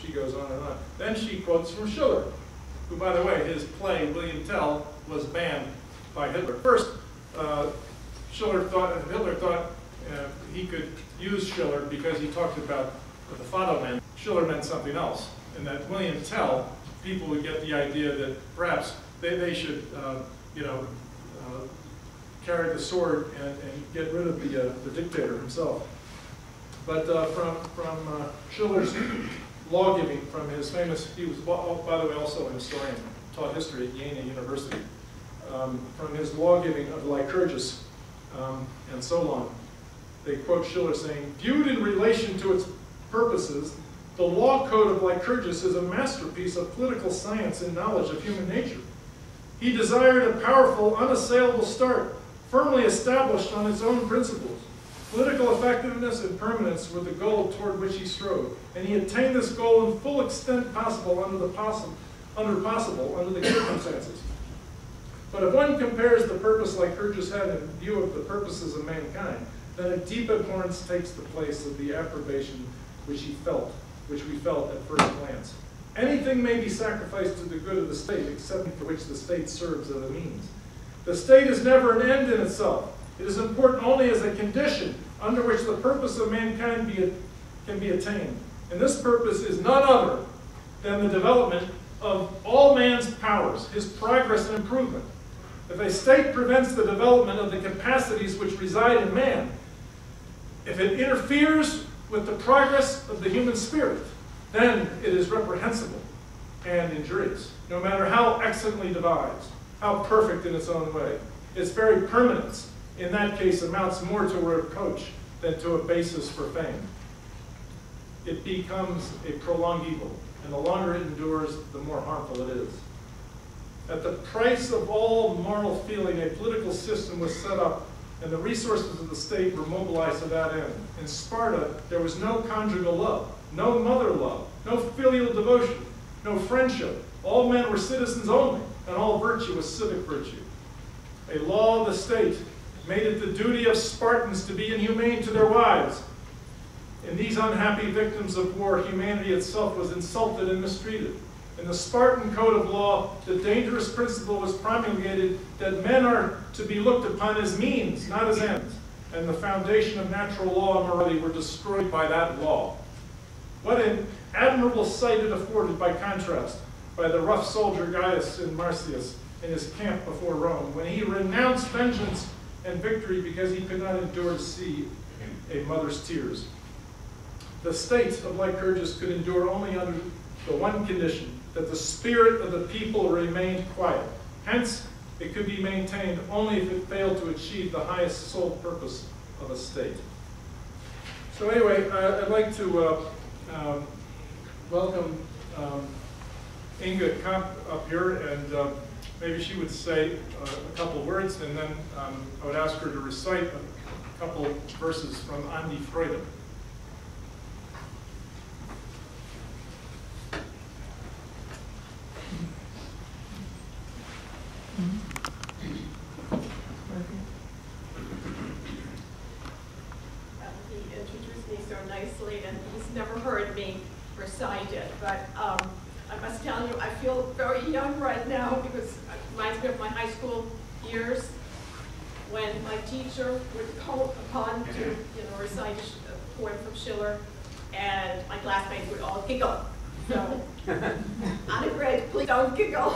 she goes on and on. Then she quotes from Schiller, who, by the way, his play, William Tell, was banned by Hitler. First, Hitler thought he could use Schiller because he talked about the Fatherland. Schiller meant something else, and that William Tell, people would get the idea that perhaps they should, carry the sword and get rid of the dictator himself. But from Schiller's law-giving, from his famous, he was, by the way, also an historian, taught history at Jena University, from his law-giving of Lycurgus and so on. They quote Schiller saying, "Viewed in relation to its purposes, the law code of Lycurgus is a masterpiece of political science and knowledge of human nature. He desired a powerful, unassailable start, firmly established on its own principles. Political effectiveness and permanence were the goal toward which he strove, and he attained this goal in full extent possible under the circumstances. But if one compares the purpose Lycurgus had in view of the purposes of mankind, then a deep abhorrence takes the place of the approbation which we felt at first glance. Anything may be sacrificed to the good of the state, except for which the state serves as a means. The state is never an end in itself. It is important only as a condition under which the purpose of mankind can be attained. And this purpose is none other than the development of all man's powers, his progress and improvement. If a state prevents the development of the capacities which reside in man, if it interferes with the progress of the human spirit, then it is reprehensible and injurious, no matter how excellently devised, how perfect in its own way. Its very permanence, in that case, amounts more to a reproach than to a basis for fame. It becomes a prolonged evil, and the longer it endures, the more harmful it is. At the price of all moral feeling, a political system was set up, and the resources of the state were mobilized to that end. In Sparta, there was no conjugal love, no mother love, no filial devotion, no friendship. All men were citizens only, and all virtue was civic virtue. A law of the state made it the duty of Spartans to be inhumane to their wives. In these unhappy victims of war, humanity itself was insulted and mistreated. In the Spartan code of law, the dangerous principle was promulgated that men are to be looked upon as means, not as ends, and the foundation of natural law and morality were destroyed by that law. What an admirable sight it afforded, by contrast, by the rough soldier Gaius in Marsyas in his camp before Rome, when he renounced vengeance and victory because he could not endure to see a mother's tears. The state of Lycurgus could endure only under the one condition, that the spirit of the people remained quiet. Hence, it could be maintained only if it failed to achieve the highest sole purpose of a state. So anyway, I'd like to welcome Inga Kamp up here, and maybe she would say a couple words, and then I would ask her to recite a couple verses from An die Freude. He introduced me so nicely, and he's never heard me recite it, but I must tell you, I feel very young right now because it reminds me of my high school years when my teacher would call upon to recite a poem from Schiller, and my classmates would all giggle. So, Annegret, please don't giggle.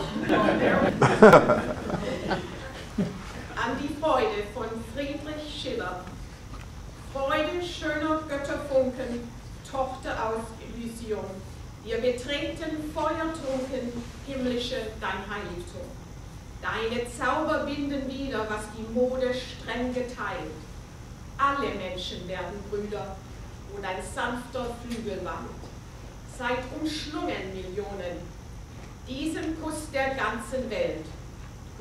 An die Freude von Friedrich Schiller. Freude schöner Götterfunken, Tochter aus Elysium. Wir betreten feuertrunken, himmlische dein Heiligtum. Deine Zauber binden wieder, was die Mode streng geteilt. Alle Menschen werden Brüder, wo dein sanfter Flügel wandt. Seid umschlungen, Millionen, diesen Kuss der ganzen Welt.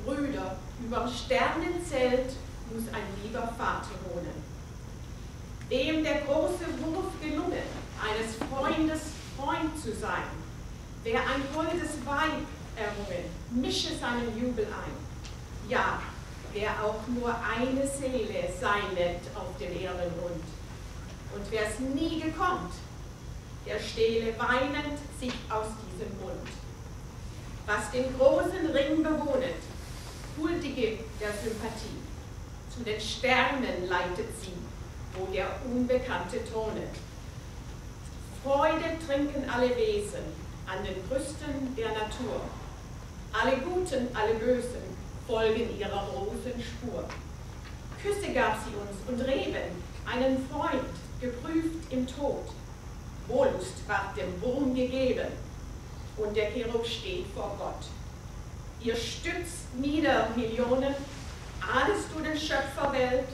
Brüder, überm Sternenzelt muss ein lieber Vater wohnen. Dem der große Wurf gelungen, eines Freundes Freund zu sein, wer ein holdes Weib errungen, mische seinen Jubel ein. Ja, wer auch nur eine Seele sein nennt auf dem Erdenrund. Und wer's nie gekonnt, er stehle weinend sich aus diesem Mund. Was den großen Ring bewohnet, huldige der Sympathie, zu den Sternen leitet sie, wo der Unbekannte thronet. Freude trinken alle Wesen an den Brüsten der Natur. Alle Guten, alle Bösen folgen ihrer großen Spur. Küsse gab sie uns und Reben, einen Freund, geprüft im Tod. Wollust ward dem Wurm gegeben, und der Cherub steht vor Gott. Ihr stützt nieder Millionen, ahnest du den Schöpfer Welt?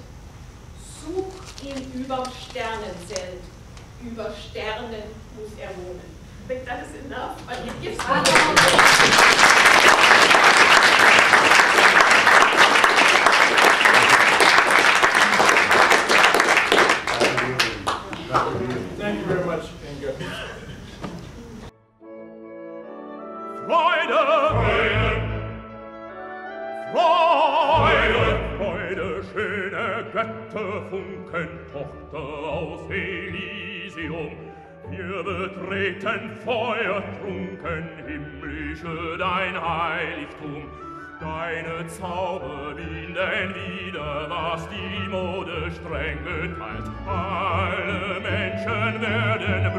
Such ihn über Sternenzelt, über Sternen muss er wohnen. I think that is enough, but it gives Thank you very much, Inga. Freude, Freude, Freude, schöne Götterfunken, Tochter aus Elysium. Wir betreten feuertrunken, himmlische dein Heiligtum. Deine Zauber binden wieder, was die Mode streng geteilt. Alle Menschen werden